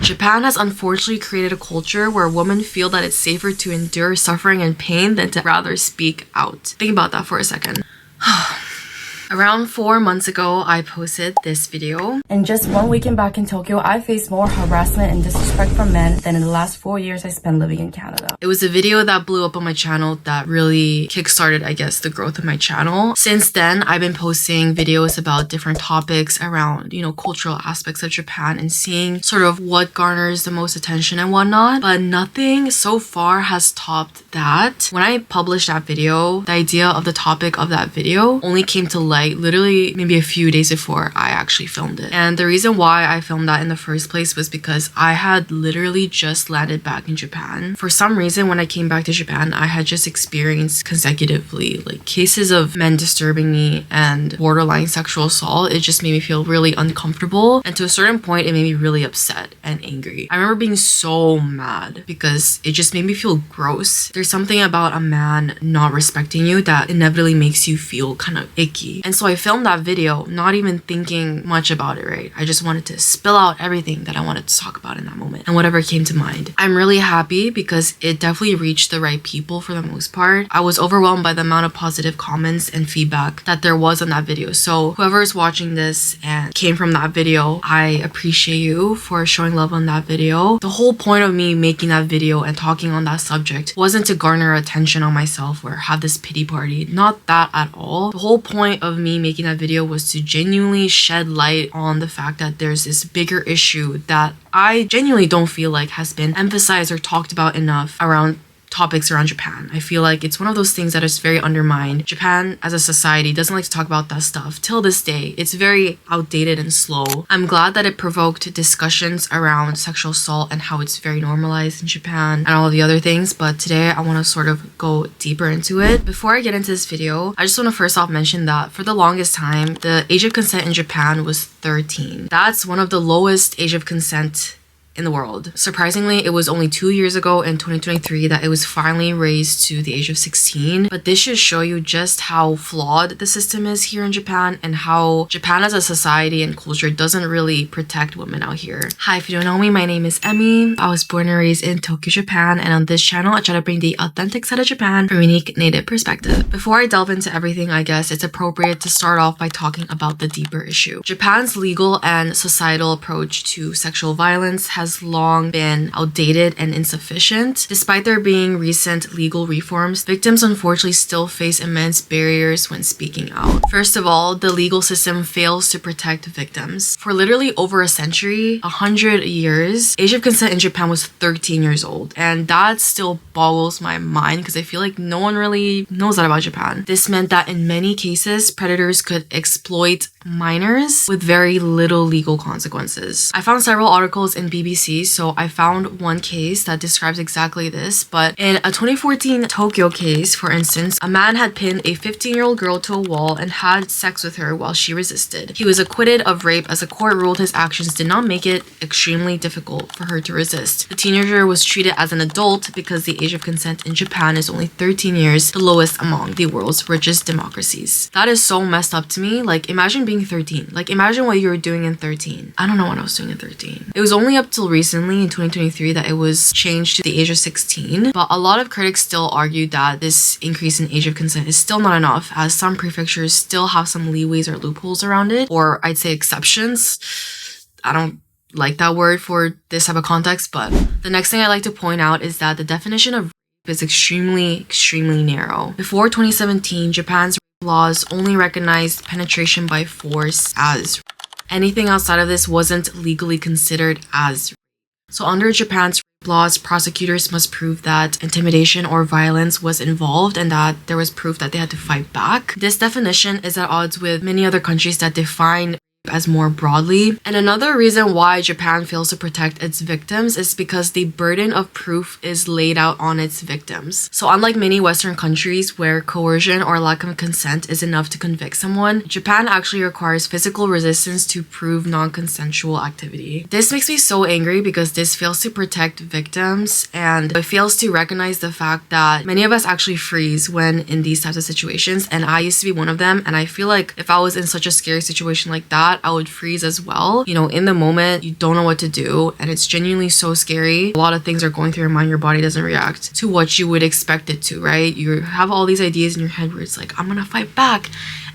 Japan has unfortunately created a culture where women feel that it's safer to endure suffering and pain than to rather speak out. Think about that for a second. Around 4 months ago, I posted this video. In just 1 weekend back in Tokyo, I faced more harassment and disrespect from men than in the last 4 years I spent living in Canada. It was a video that blew up on my channel that really kickstarted, I guess, the growth of my channel. Since then, I've been posting videos about different topics around, cultural aspects of Japan and seeing sort of what garners the most attention and whatnot. But nothing so far has topped that. When I published that video, the idea of the topic of that video only came to light literally maybe a few days before I actually filmed it. And the reason why I filmed that in the first place was because I had literally just landed back in Japan. For some reason, when I came back to Japan, I had just experienced consecutively cases of men disturbing me and borderline sexual assault. It just made me feel really uncomfortable, and to a certain point it made me really upset and angry. I remember being so mad because it just made me feel gross. There's something about a man not respecting you that inevitably makes you feel kind of icky. And so I filmed that video not even thinking much about it, right? I just wanted to spill out everything that I wanted to talk about in that moment and whatever came to mind. I'm really happy because it definitely reached the right people for the most part. I was overwhelmed by the amount of positive comments and feedback that there was on that video. So whoever is watching this and came from that video, I appreciate you for showing love on that video. The whole point of me making that video and talking on that subject wasn't to garner attention on myself or have this pity party. Not that at all. The whole point of me making that video was to genuinely shed light on the fact that there's this bigger issue that I genuinely don't feel like has been emphasized or talked about enough around topics around Japan. I feel like it's one of those things that is very undermined. Japan as a society doesn't like to talk about that stuff. Till this day, it's very outdated and slow. I'm glad that it provoked discussions around sexual assault and how it's very normalized in Japan and all of the other things, but today I want to sort of go deeper into it. Before I get into this video, I just want to first off mention that for the longest time, the age of consent in Japan was 13. That's one of the lowest age of consent in the world. Surprisingly, it was only 2 years ago in 2023 that it was finally raised to the age of 16. But this should show you just how flawed the system is here in Japan and how Japan as a society and culture doesn't really protect women out here. Hi, if you don't know me, my name is Emmy. I was born and raised in Tokyo, Japan, and on this channel, I try to bring the authentic side of Japan from a unique native perspective. Before I delve into everything, I guess it's appropriate to start off by talking about the deeper issue. Japan's legal and societal approach to sexual violence has long been outdated and insufficient. Despite there being recent legal reforms, victims unfortunately still face immense barriers when speaking out. First of all, the legal system fails to protect victims. For literally over a century, 100 years, age of consent in Japan was 13 years old, and that still boggles my mind because I feel like no one really knows that about Japan. This meant that in many cases, predators could exploit minors with very little legal consequences. I found several articles in BBC, so I found one case that describes exactly this. But in a 2014 Tokyo case, for instance, a man had pinned a 15-year-old girl to a wall and had sex with her while she resisted. He was acquitted of rape as the court ruled his actions did not make it extremely difficult for her to resist. The teenager was treated as an adult because the age of consent in Japan is only 13 years, the lowest among the world's richest democracies. That is so messed up to me. Imagine being 13. Imagine what you were doing in 13. I don't know what I was doing in 13. It was only up till recently in 2023 that it was changed to the age of 16, but a lot of critics still argue that this increase in age of consent is still not enough, as some prefectures still have some leeways or loopholes around it, or I'd say exceptions. I don't like that word for this type of context, but the next thing I'd like to point out is that the definition of rape is extremely narrow. Before 2017, Japan's laws only recognized penetration by force as rape. Anything outside of this wasn't legally considered as rape. So under Japan's rape laws, prosecutors must prove that intimidation or violence was involved and that there was proof that they had to fight back. This definition is at odds with many other countries that define as more broadly. And another reason why Japan fails to protect its victims is because the burden of proof is laid out on its victims. So unlike many Western countries where coercion or lack of consent is enough to convict someone, Japan actually requires physical resistance to prove non-consensual activity. This makes me so angry because this fails to protect victims, and it fails to recognize the fact that many of us actually freeze when in these types of situations, and I used to be one of them. And I feel like if I was in such a scary situation like that, that, I would freeze as well. You know, in the moment, you don't know what to do, and it's genuinely so scary. A lot of things are going through your mind. Your body doesn't react to what you would expect it to, right? You have all these ideas in your head where it's like, I'm gonna fight back,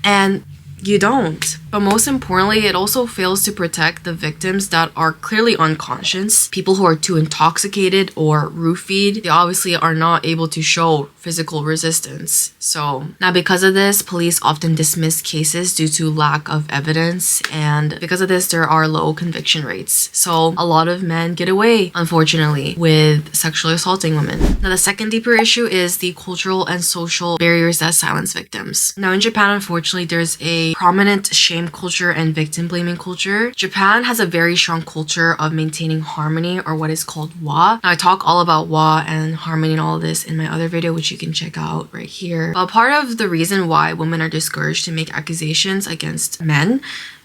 and you don't. But most importantly, it also fails to protect the victims that are clearly unconscious. People who are too intoxicated or roofied, they obviously are not able to show physical resistance. So now because of this, police often dismiss cases due to lack of evidence, and because of this, there are low conviction rates. So a lot of men get away, unfortunately, with sexually assaulting women. Now the second deeper issue is the cultural and social barriers that silence victims. Now in Japan, unfortunately, there's a prominent shame culture and victim blaming culture. Japan has a very strong culture of maintaining harmony, or what is called wa. Now I talk all about wa and harmony and all of this in my other video, which you can check out right here. But part of the reason why women are discouraged to make accusations against men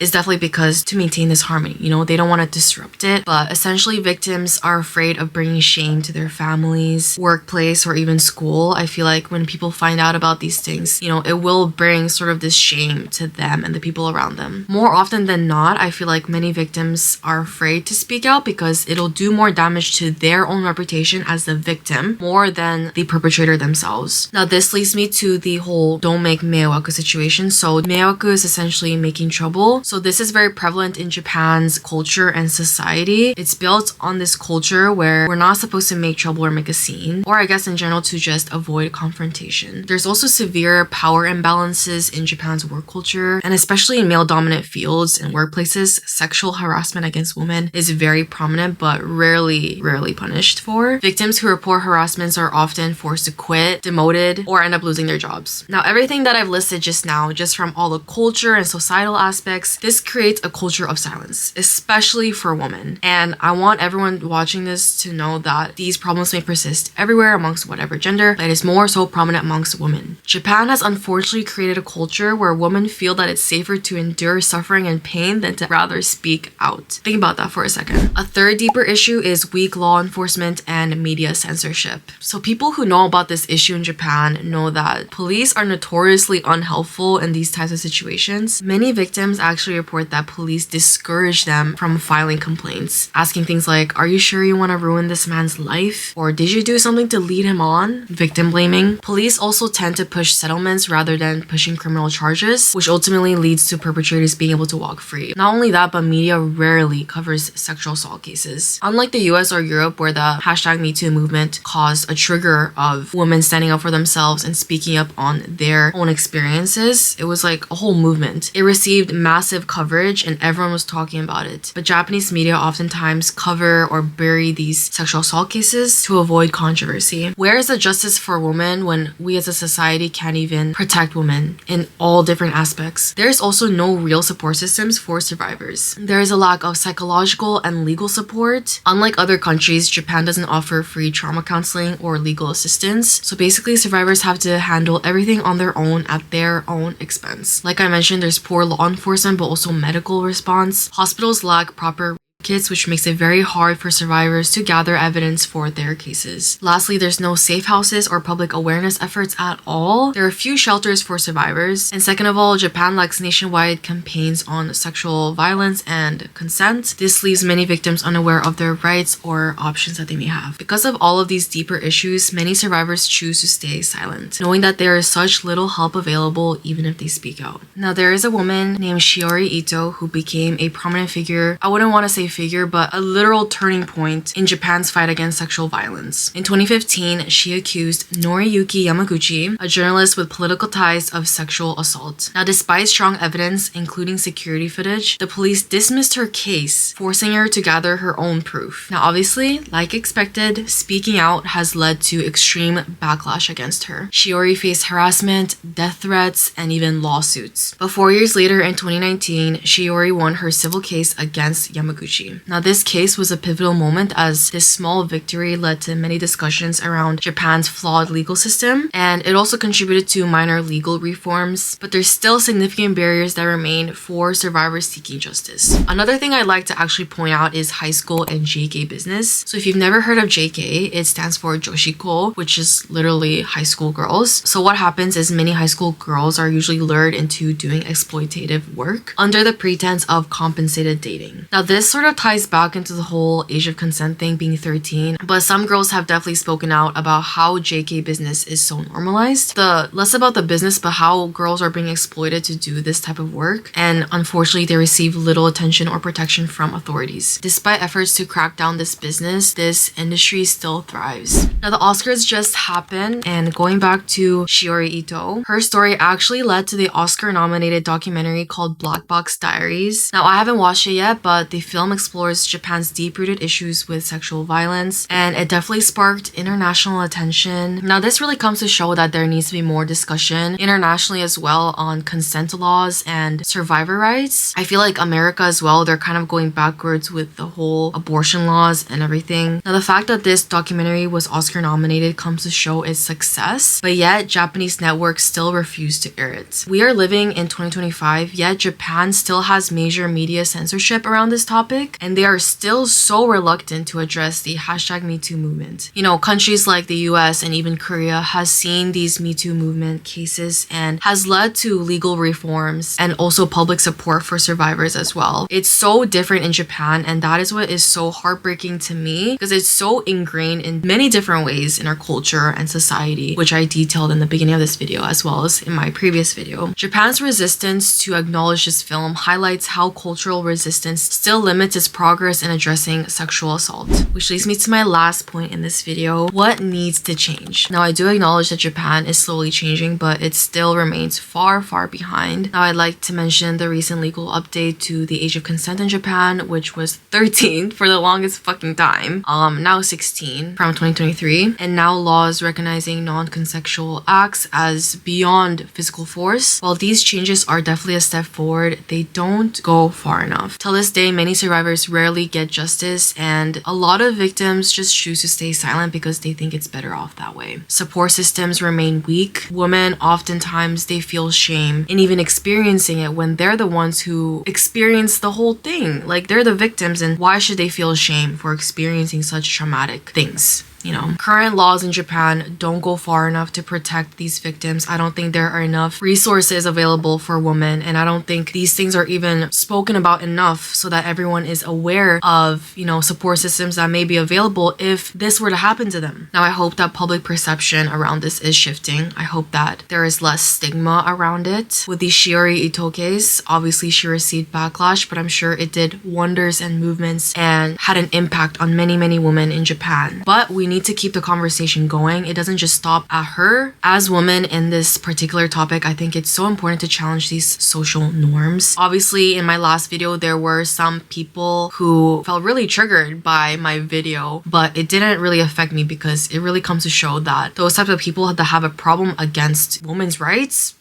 is definitely because to maintain this harmony, you know, they don't want to disrupt it. But essentially, victims are afraid of bringing shame to their families, workplace, or even school. I feel like when people find out about these things, you know, it will bring sort of this shame to them and the people around them. More often than not, I feel like many victims are afraid to speak out because it'll do more damage to their own reputation as the victim more than the perpetrator themselves. Now, this leads me to the whole don't make meawaku situation. So meawaku is essentially making trouble. So this is very prevalent in Japan's culture and society. It's built on this culture where we're not supposed to make trouble or make a scene, or I guess in general to just avoid confrontation. There's also severe power imbalances in Japan's work culture, and especially in male-dominant fields and workplaces, sexual harassment against women is very prominent but rarely punished for. Victims who report harassments are often forced to quit, demoted, or end up losing their jobs. Now, everything that I've listed just now, just from all the culture and societal aspects, this creates a culture of silence, especially for women. And I want everyone watching this to know that these problems may persist everywhere amongst whatever gender, but it is more so prominent amongst women. Japan has unfortunately created a culture where women feel that it's safer to endure suffering and pain than to rather speak out. Think about that for a second. A third deeper issue is weak law enforcement and media censorship. So people who know about this issue in Japan know that police are notoriously unhelpful in these types of situations. Many victims actually report that police discourage them from filing complaints, asking things like, are you sure you want to ruin this man's life? Or did you do something to lead him on? Victim blaming. Police also tend to push settlements rather than pushing criminal charges, which ultimately leads to perpetrators being able to walk free. Not only that, but media rarely covers sexual assault cases. Unlike the US or Europe, where the #MeToo movement caused a trigger of women standing up for themselves and speaking up on their own experiences, it was like a whole movement. It received massive coverage and everyone was talking about it. But Japanese media oftentimes cover or bury these sexual assault cases to avoid controversy. Where is the justice for women when we as a society can't even protect women in all different aspects? There is also no real support systems for survivors. There is a lack of psychological and legal support. Unlike other countries, Japan doesn't offer free trauma counseling or legal assistance. So basically, survivors have to handle everything on their own at their own expense. Like I mentioned, there's poor law enforcement, but also medical response. Hospitals lack proper kits, which makes it very hard for survivors to gather evidence for their cases. Lastly, there's no safe houses or public awareness efforts at all. There are few shelters for survivors. And second of all, Japan lacks nationwide campaigns on sexual violence and consent. This leaves many victims unaware of their rights or options that they may have. Because of all of these deeper issues, many survivors choose to stay silent, knowing that there is such little help available even if they speak out. Now, there is a woman named Shiori Ito who became a prominent figure. I wouldn't want to say figure, but a literal turning point in Japan's fight against sexual violence. In 2015, she accused Noriyuki Yamaguchi, a journalist with political ties, of sexual assault. Now, despite strong evidence, including security footage, the police dismissed her case, forcing her to gather her own proof. Now, obviously, like expected, speaking out has led to extreme backlash against her. Shiori faced harassment, death threats, and even lawsuits. But 4 years later, in 2019, Shiori won her civil case against Yamaguchi. country. Now, this case was a pivotal moment as this small victory led to many discussions around Japan's flawed legal system, and it also contributed to minor legal reforms, but there's still significant barriers that remain for survivors seeking justice. Another thing I'd like to actually point out is high school and JK business. So if you've never heard of JK, it stands for Joshiko, which is literally high school girls. So what happens is many high school girls are usually lured into doing exploitative work under the pretense of compensated dating. Now, this sort of ties back into the whole age of consent thing being 13, but some girls have definitely spoken out about how JK business is so normalized. Less about the business, but how girls are being exploited to do this type of work, and unfortunately they receive little attention or protection from authorities. Despite efforts to crack down this business, this industry still thrives. Now, the Oscars just happened, and going back to Shiori Ito, her story actually led to the Oscar-nominated documentary called Black Box Diaries. Now, I haven't watched it yet, but the film explores Japan's deep-rooted issues with sexual violence, and it definitely sparked international attention. Now, this really comes to show that there needs to be more discussion internationally as well on consent laws and survivor rights. I feel like America as well, they're kind of going backwards with the whole abortion laws and everything. Now, the fact that this documentary was Oscar nominated comes to show its success, but yet Japanese networks still refuse to air it. We are living in 2025, yet Japan still has major media censorship around this topic, and they are still so reluctant to address the #MeToo movement. You know, countries like the US and even Korea has seen these MeToo movement cases and has led to legal reforms and also public support for survivors as well. It's so different in Japan, and that is what is so heartbreaking to me, because it's so ingrained in many different ways in our culture and society, which I detailed in the beginning of this video as well as in my previous video. Japan's resistance to acknowledge this film highlights how cultural resistance still limits its progress in addressing sexual assault. Which leads me to my last point in this video: what needs to change? Now, I do acknowledge that Japan is slowly changing, but it still remains far behind. Now, I'd like to mention the recent legal update to the age of consent in Japan, which was 13 for the longest fucking time, now 16 from 2023, and now laws recognizing non-consensual acts as beyond physical force. While these changes are definitely a step forward, they don't go far enough. Till this day, many survivors rarely get justice, and a lot of victims just choose to stay silent because they think it's better off that way. Support systems remain weak. Women, oftentimes, they feel shame in even experiencing it when they're the ones who experience the whole thing. Like, they're the victims, and why should they feel shame for experiencing such traumatic things? You know, current laws in Japan don't go far enough to protect these victims. I don't think there are enough resources available for women, and I don't think these things are even spoken about enough so that everyone is aware of, you know, support systems that may be available if this were to happen to them. Now, I hope that public perception around this is shifting. I hope that there is less stigma around it. With the Shiori Ito case, obviously she received backlash, but I'm sure it did wonders and movements and had an impact on many women in Japan. But we need to keep the conversation going. It doesn't just stop at her. As women in this particular topic, I think it's so important to challenge these social norms. Obviously, in my last video, there were some people who felt really triggered by my video, but it didn't really affect me because it really comes to show that those types of people that have a problem against women's rights,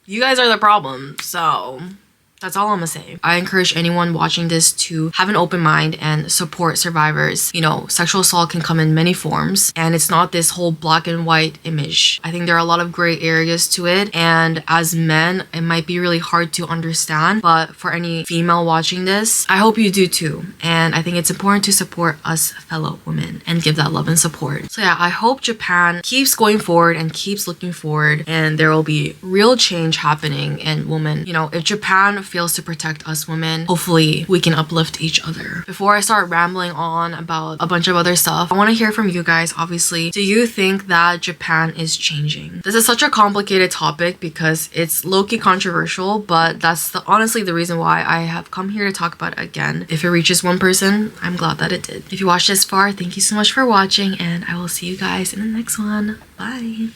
you guys are the problem. So that's all I'm gonna say. I encourage anyone watching this to have an open mind and support survivors. You know, sexual assault can come in many forms, and it's not this whole black and white image. I think there are a lot of gray areas to it, and as men, it might be really hard to understand, but for any female watching this, I hope you do too. And I think it's important to support us fellow women and give that love and support. So yeah, I hope Japan keeps going forward and keeps looking forward, and there will be real change happening. And women, you know, if Japan fails to protect us women, hopefully we can uplift each other. Before I start rambling on about a bunch of other stuff, I want to hear from you guys. Obviously, do you think that Japan is changing? This is such a complicated topic because it's low-key controversial, but that's honestly the reason why I have come here to talk about it again. If it reaches one person, I'm glad that it did. If you watched this far, thank you so much for watching, and I will see you guys in the next one. Bye.